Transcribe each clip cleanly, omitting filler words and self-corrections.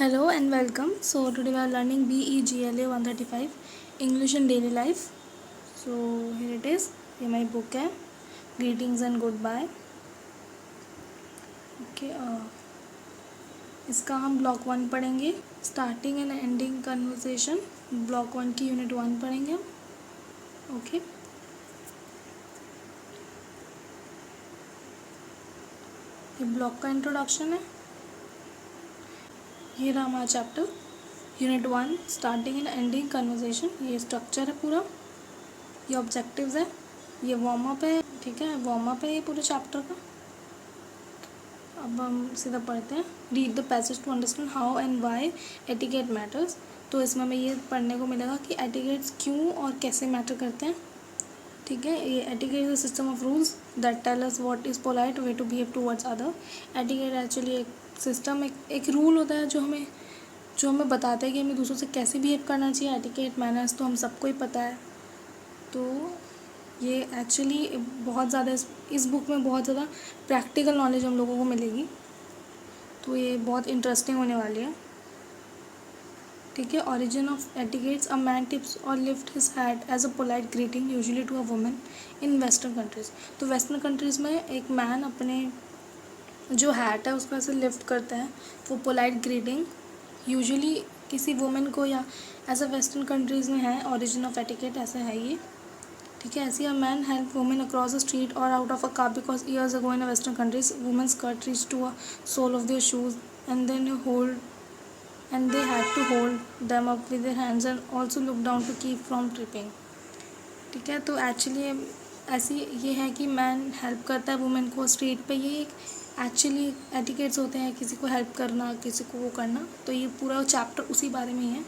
Hello and welcome. So today we are learning BEGLA 135 English in Daily Life. So here it is. ये my book है Greetings and Goodbye. Okay. इसका हम block 1 पढ़ेंगे. Starting and ending conversation. Block 1 की unit 1 पढ़ेंगे हम. Okay. ये block का इंट्रोडक्शन है. ये रहा हमारा chapter unit 1 starting and ending conversation. ये स्ट्रक्चर है पूरा. ये ऑब्जेक्टिव्स है. ये वार्म अप है. ठीक है, वार्म अप है ये पूरे चैप्टर का. अब हम सीधा पढ़ते हैं. Read the passage to understand how and why etiquette matters. तो इसमें हमें ये पढ़ने को मिलेगा कि एटिकेट्स क्यों और कैसे मैटर करते हैं. ठीक है, ये etiquette is a system of rules that tell us what is polite way to behave towards other. Etiquette actually एक सिस्टम, एक रूल होता है जो हमें बताता है कि हमें दूसरों से कैसे बिहेव करना चाहिए. एटिकेट मैनर्स तो हम सबको ही पता है. तो ये एक्चुअली बहुत ज़्यादा इस बुक में बहुत ज़्यादा प्रैक्टिकल नॉलेज हम लोगों को मिलेगी. तो ये बहुत इंटरेस्टिंग होने वाली है. ठीक है. Origin of etiquettes. A man tips or lift his hat as a polite greeting usually to a woman in western countries. तो वेस्टर्न कंट्रीज़ में एक मैन अपने जो हैट है उसको ऐसे लिफ्ट करता है. वो पोलाइट ग्रीटिंग यूजुअली किसी वुमेन को या एज अ वेस्टर्न कंट्रीज़ में है. ओरिजिन ऑफ एटिकेट ऐसा है ये. ठीक है. ऐसी a man help women across the street और out of a car because years ago in western countries women skirt reach to a sole of their shoes and they had to hold them up with their hands and also look down to keep from tripping. ठीक है. तो actually ऐसी ये है कि man help करता है women को स्ट्रीट पे. ये एक एक्चुअली एटिकेट्स होते हैं, किसी को हेल्प करना, किसी को वो करना. तो ये पूरा चैप्टर उसी बारे में ही है.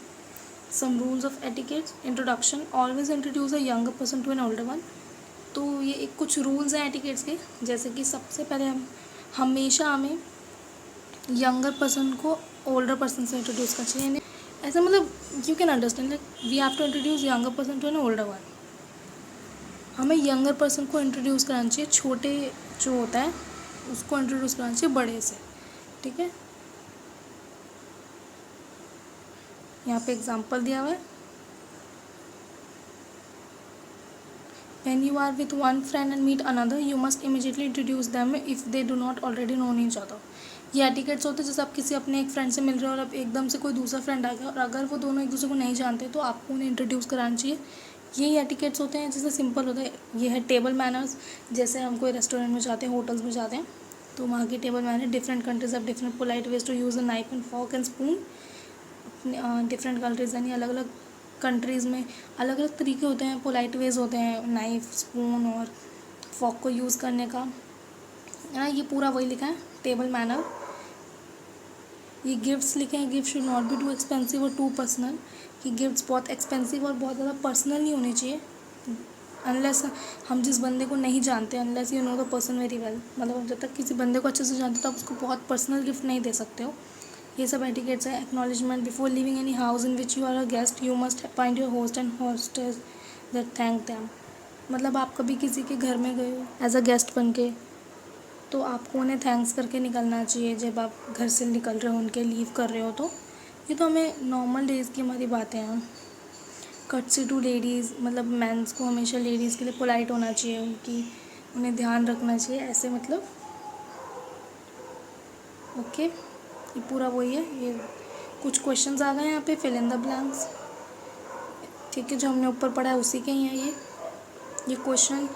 Some rules of etiquettes. Introduction. Always introduce a younger person to an older one. तो ये एक कुछ रूल्स हैं एटिकेट्स के. जैसे कि सबसे पहले हमेशा हमें यंगर पर्सन को ओल्डर पर्सन से इंट्रोड्यूस करना चाहिए. ऐसा मतलब you can understand like we have to introduce younger person to an older one. हमें यंगर पर्सन को इंट्रोड्यूस कराना चाहिए. छोटे जो होता है उसको इंट्रोड्यूस कराना चाहिए बड़े से. ठीक है. यहाँ पे एग्जांपल दिया हुआ है. When you are with one friend and meet another, you must immediately introduce them if they do not already know each other. ये एटिकेट्स होते हैं जैसे आप किसी अपने एक फ्रेंड से मिल रहे हो और अब एकदम से कोई दूसरा फ्रेंड आ गया और अगर वो दोनों एक दूसरे को नहीं जानते तो आपको उन्हें इंट्रोड्यूस कराना चाहिए. यही एटिकेट्स होते हैं. जैसे सिंपल होता है. ये है टेबल मैनर्स. जैसे हम कोई रेस्टोरेंट में जाते हैं, होटल्स में जाते हैं तो वहाँ की table manner. Different countries have different polite ways to use a knife and fork and spoon. Different countries यानी अलग अलग कंट्रीज़ में अलग अलग तरीके होते हैं, पोलाइट वेज होते हैं नाइफ, स्पून और फॉक को यूज़ करने का. ये पूरा वही लिखा है टेबल मैनर. ये गिफ्ट्स लिखे हैं. Gift should not be too expensive और टू पर्सनल. कि गिफ्ट्स बहुत एक्सपेंसिव और बहुत ज़्यादा पर्सनल नहीं होने चाहिए अनलेस हम जिस बंदे को नहीं जानते. Unless you know the person very well. मतलब जब तक किसी बंदे को अच्छे से जानते हो तो आप उसको बहुत पर्सनल गिफ्ट नहीं दे सकते हो. ये सब एटिकेट्स है. Acknowledgement. Before living any house in which you are a guest you must find your host and hostess that thank them. मतलब आप कभी किसी के घर में गए हो एज अ गेस्ट बन के तो आपको उन्हें थैंक्स करके निकलना चाहिए जब आप घर से निकल रहे हो, उनके लीव कर रहे हो. तो ये तो हमें नॉर्मल डेज़ की हमारी बातें हैं. Courtesy to ladies. मतलब मेंस को हमेशा लेडीज़ के लिए पोलाइट होना चाहिए, उन्हें ध्यान रखना चाहिए ऐसे. मतलब ओके. ये पूरा वही है. ये कुछ क्वेश्चंस आ गए यहाँ पे. Fill in the blanks. ठीक है. जो हमने ऊपर पढ़ा है उसी के ही हैं ये क्वेश्चन.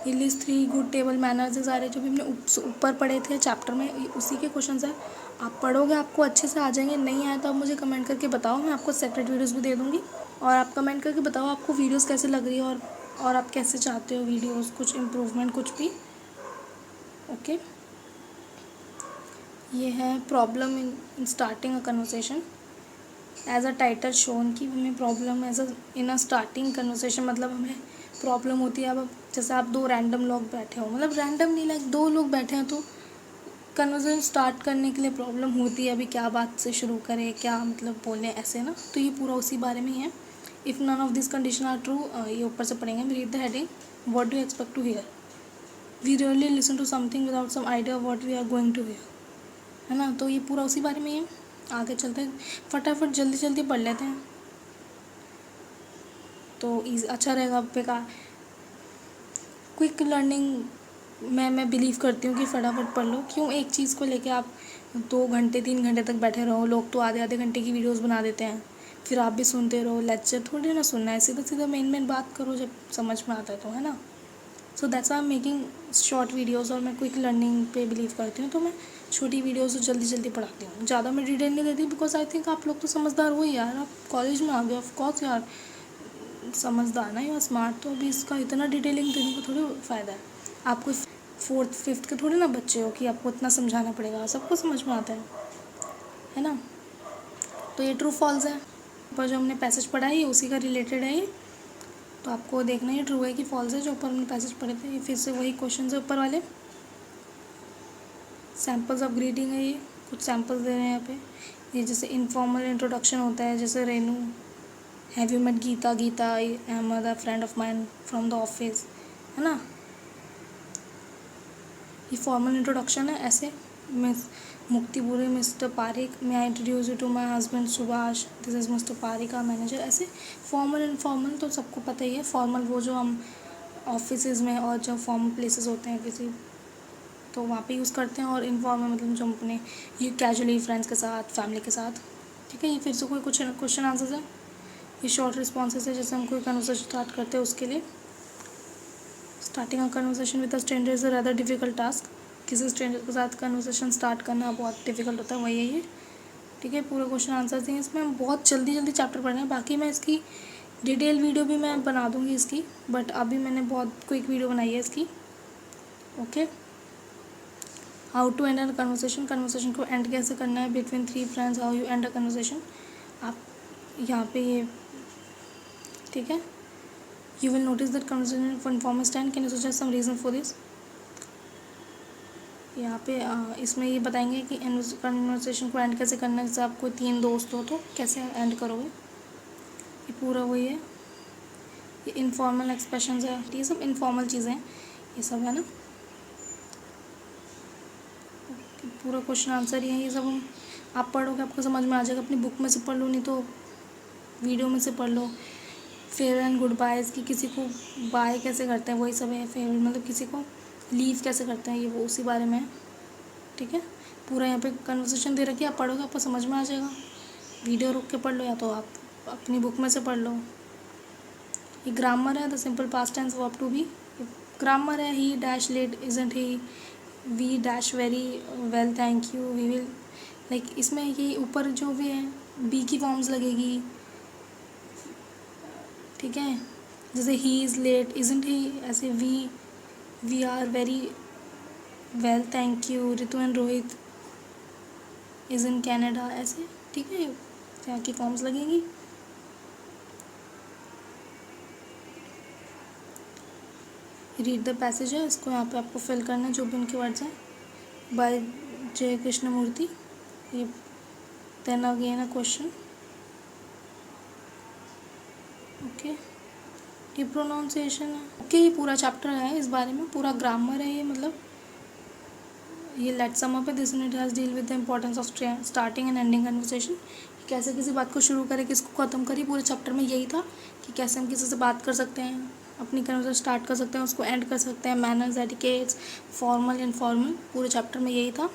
ये लिस्ट 3 गुड टेबल मैनर्स है सारे जो भी हमने ऊपर पढ़े थे चैप्टर में. ये उसी के क्वेश्चंस हैं. आप पढ़ोगे आपको अच्छे से आ जाएंगे. नहीं आए तो आप मुझे कमेंट करके बताओ. मैं आपको सेपरेट वीडियोज़ भी दे दूँगी और आप कमेंट करके बताओ आपको वीडियोज़ कैसे लग रही है और आप कैसे चाहते हो वीडियोज़, कुछ इम्प्रूवमेंट कुछ भी. ओके. ये है problem in starting a conversation. As a title shown की हमें problem as a in a starting conversation. मतलब हमें प्रॉब्लम होती है. अब जैसे आप 2 रैंडम लोग बैठे हो, मतलब रैंडम नहीं, लाइक 2 लोग बैठे हैं तो कन्वर्सेशन स्टार्ट करने के लिए प्रॉब्लम होती है. अभी क्या बात से शुरू करें, क्या मतलब बोलें ऐसे ना. तो ये पूरा उसी बारे में ही है. If none of this condition are true. ये ऊपर से पढ़ेंगे. Read the heading. What do you expect to hear. We really listen to something without some idea what we are going to hear. है ना. तो ये पूरा उसी बारे में है. आगे चलते हैं, फटाफट जल्दी जल्दी पढ़ लेते हैं तो अच्छा रहेगा। बेकार क्विक लर्निंग मैं बिलीव करती हूँ कि फटाफट पढ़ लो। क्यों एक चीज़ को लेके आप 2 घंटे 3 घंटे तक बैठे रहो। लोग तो आधे आधे घंटे की वीडियोस बना देते हैं, फिर आप भी सुनते रहो। लेक्चर थोड़ी ना सुनना है, सीधा सीधा मेन बात करो जब समझ में आता है तो, है ना। So that's I am making short videos, और मैं क्विक लर्निंग पे बिलीव करती हूँ, तो मैं छोटी वीडियोज़ जल्दी जल्दी पढ़ाती हूँ। ज़्यादा मैं डिटेल नहीं देती, बिकॉज आई थिंक आप लोग तो समझदार हो ही यार, आप कॉलेज में आ गए, ऑफ कोर्स यार समझदार ना या स्मार्ट, तो अभी इसका इतना डिटेलिंग देने को थोड़ी फ़ायदा है। आपको 4th 5th के थोड़े ना बच्चे हो कि आपको इतना समझाना पड़ेगा, सबको समझ में आता है ना। तो ये ट्रू फॉल्स है, पर जो हमने पैसेज पढ़ा है ये उसी का रिलेटेड है ये, तो आपको देखना ही ट्रू है कि फॉल्स है। जो ऊपर हमने पैसेज पढ़े थे ये फिर से वही क्वेश्चन है ऊपर वाले। सैम्पल्स ऑफ ग्रीटिंग है, ये कुछ सैम्पल्स दे रहे हैं यहाँ पे। ये जैसे इनफॉर्मल इंट्रोडक्शन होता है, जैसे Renu, have you met Gita, Gita I am a friend of mine from the office, है ना। ये फॉर्मल इंट्रोडक्शन है। ऐसे miss Muktipuri, mister Pareek, may I introduce you to my husband Subhash, this is mister Pareek का मैनेजर। ऐसे फॉर्मल इनफॉर्मल तो सबको पता ही है। फॉर्मल वो जो हम ऑफिस में और जो फॉर्मल प्लेसेस होते हैं किसी, तो वहाँ पे यूज़ करते हैं। और इनफॉर्मल मतलब जो अपने ये कैजुअली फ्रेंड्स के साथ, फैमिली के साथ, ठीक है। ये फिर से कोई कुछ क्वेश्चन आंसर्स है, ये शॉर्ट रिस्पॉन्सेज है, जैसे हम कोई कन्वर्सेशन स्टार्ट करते हैं उसके लिए। Starting a conversation with a stranger is a rather difficult task. किसी स्ट्रेंजर के साथ कन्वर्सेशन स्टार्ट करना बहुत डिफिकल्ट होता है, वही है ये, ठीक है। पूरा क्वेश्चन आंसर दें, इसमें बहुत जल्दी जल्दी चैप्टर पढ़ना है। बाकी मैं इसकी डिटेल वीडियो भी मैं बना दूँगी इसकी, बट अभी मैंने बहुत क्विक वीडियो बनाई है इसकी, okay. How to end a conversation, conversation को एंड कैसे करना है between 3 friends, how you end a conversation. आप यहाँ पे ये, ठीक है। You will notice that conversation for informal stand, can you suggest some reason for this. यहाँ पे इसमें ये बताएंगे कि कन्वर्सेशन को एंड कैसे करना है। जैसे आपको 3 दोस्त हो तो कैसे एंड करोगे, ये पूरा वही है। ये इनफॉर्मल एक्सप्रेशंस है, ये सब इनफॉर्मल चीज़ें हैं, ये सब है ना। पूरा क्वेश्चन आंसर ही है, ये सब हम आप पढ़ोगे आपको समझ में आ जाएगा। अपनी बुक में से पढ़ लो, नहीं तो वीडियो में से पढ़ लो। फेयर एंड गुड बायज़ की किसी को बाय कैसे करते हैं, वही सब है। फेयर मतलब किसी को लीव कैसे करते हैं, ये वो उसी बारे में है, ठीक है। पूरा यहाँ पे कन्वर्सेशन दे रखी है, आप पढ़ोगे आपको समझ में आ जाएगा। वीडियो रुक के पढ़ लो या तो आप अपनी बुक में से पढ़ लो। ये ग्रामर है, the simple past tense verb to be. Grammar है, he dash late isn't he, we dash very well thank you, we will, like इसमें ये ऊपर जो भी है बी की फॉर्म्स लगेगी, ठीक है। जैसे he is late isn't he, ऐसे we are very well thank you, Ritu and Rohit is in Canada, ऐसे, ठीक है। यहाँ की फॉर्म्स लगेंगी। रीड द पैसेज है, इसको यहाँ पे आपको फिल करना है जो भी उनके वर्ड्स हैं। बाय जय कृष्णमूर्ति। ये then again a question, okay. ये प्रोनाउंसिएशन है, ओके। ये पूरा चैप्टर है इस बारे में, पूरा ग्रामर है ये, मतलब ये लेट सम अप है। This unit has deal with the importance of starting and ending conversation. कैसे किसी बात को शुरू करें, किसको ख़त्म करें। पूरे चैप्टर में यही था कि कैसे हम किसी से बात कर सकते हैं, अपनी कन्वर्सेशन स्टार्ट कर सकते हैं, उसको एंड कर सकते हैं। मैनर्स, एटिकेट्स, फॉर्मल, इनफॉर्मल, पूरे चैप्टर में यही था,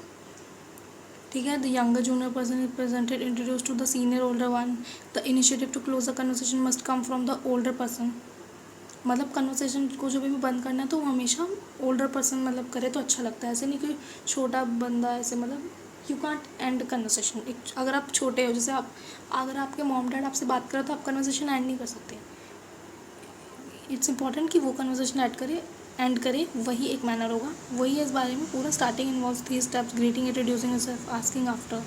ठीक है। The younger junior person is presented introduced to the senior older one. The initiative to close the conversation must come from the older person. मतलब कन्वर्सेशन को जो भी बंद करना है तो वो हमेशा ओल्डर पर्सन मतलब करे तो अच्छा लगता है। ऐसे नहीं कि छोटा बंदा ऐसे, मतलब यू कांट एंड कन्वर्सेशन। अगर आप छोटे हो, जैसे आप अगर आपके मॉम डैड आपसे बात करें तो आप कन्वर्सेशन एंड नहीं कर सकते। इट्स इम्पॉर्टेंट कि वो कन्वर्सेशन एंड करे, वही एक मैनर होगा। वही है इस बारे में पूरा। Starting involves 3 steps, greeting, introducing yourself, asking after,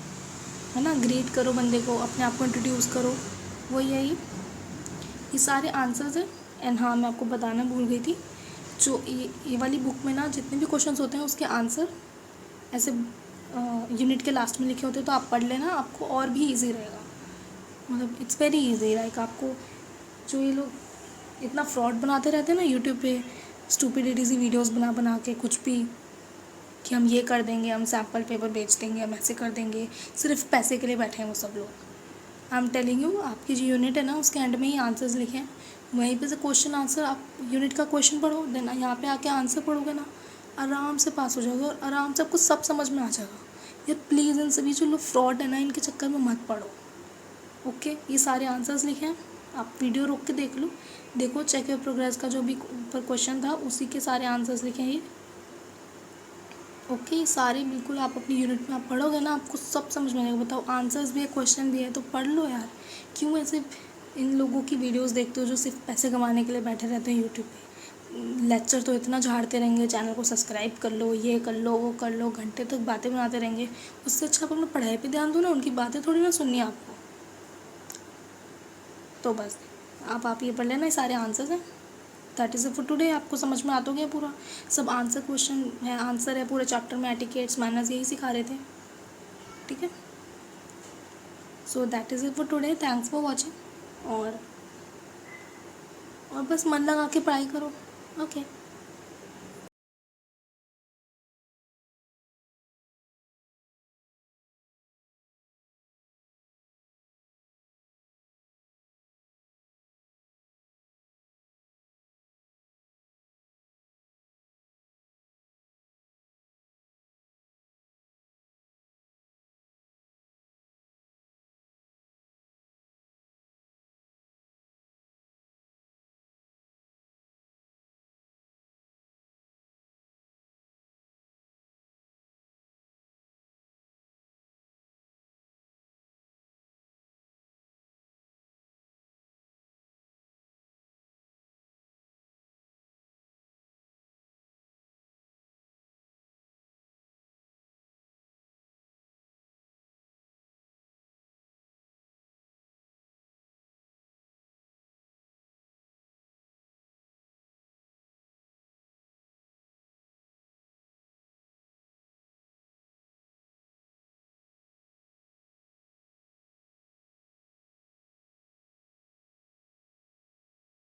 है ना। ग्रीट करो बंदे को, अपने आप को इंट्रोड्यूस करो, वही है ये सारे आंसर्स हैं। एंड हाँ, मैं आपको बताना भूल गई थी, जो ये वाली बुक में ना जितने भी क्वेश्चंस होते हैं उसके आंसर ऐसे यूनिट के लास्ट में लिखे होते हैं, तो आप पढ़ लेना, आपको और भी इजी रहेगा। मतलब इट्स वेरी इजी, लाइक आपको जो ये लोग इतना फ्रॉड बनाते रहते हैं ना यूट्यूब पे, स्टूपिडिटी सी वीडियोस बना के कुछ भी, कि हम ये कर देंगे, हम सैम्पल पेपर बेच देंगे, हम ऐसे कर देंगे, सिर्फ पैसे के लिए बैठे हैं वो सब लोग। आई एम टेलिंग यू, आपकी जो यूनिट है ना उसके एंड में ही आंसर्स लिखे हैं, वहीं पे से क्वेश्चन आंसर, आप यूनिट का क्वेश्चन पढ़ो, देन यहाँ पे आके आंसर पढ़ोगे ना, आराम से पास हो जाओगे और आराम से आपको सब समझ में आ जाएगा। यार प्लीज़ इन सभी जो लोग फ्रॉड है ना, इनके चक्कर में मत पड़ो। ओके, ये सारे आंसर्स लिखे हैं, आप वीडियो रोक के देख लो, देखो चेक योर प्रोग्रेस का जो भी ऊपर क्वेश्चन था उसी के सारे आंसर्स लिखे हैं ये। ओके, सारे बिल्कुल आप अपनी यूनिट में आप पढ़ोगे ना, आपको सब समझ में आएगा। बताओ, आंसर्स भी है, क्वेश्चन भी है, तो पढ़ लो यार। क्यों ऐसे इन लोगों की वीडियोस देखते हो जो सिर्फ पैसे कमाने के लिए बैठे रहते हैं यूट्यूब पे। लेक्चर तो इतना झाड़ते रहेंगे, चैनल को सब्सक्राइब कर लो, ये कर लो, वो कर लो, घंटे तक बातें बनाते रहेंगे। उससे अच्छा आप अपना पढ़ाई पे ध्यान दो ना, उनकी बातें थोड़ी ना सुननी है आपको। तो बस आप ये पढ़ लेना, ये सारे आंसर्स हैं। That is for today. आपको समझ में आ तो गया पूरा, सब आंसर क्वेश्चन है, आंसर है पूरे चैप्टर में, एटिकेट्स मैनर्स यही सिखा रहे थे। ठीक है, so that is it for today. Thanks for watching. और बस मन लगा के पढ़ाई करो। ओके।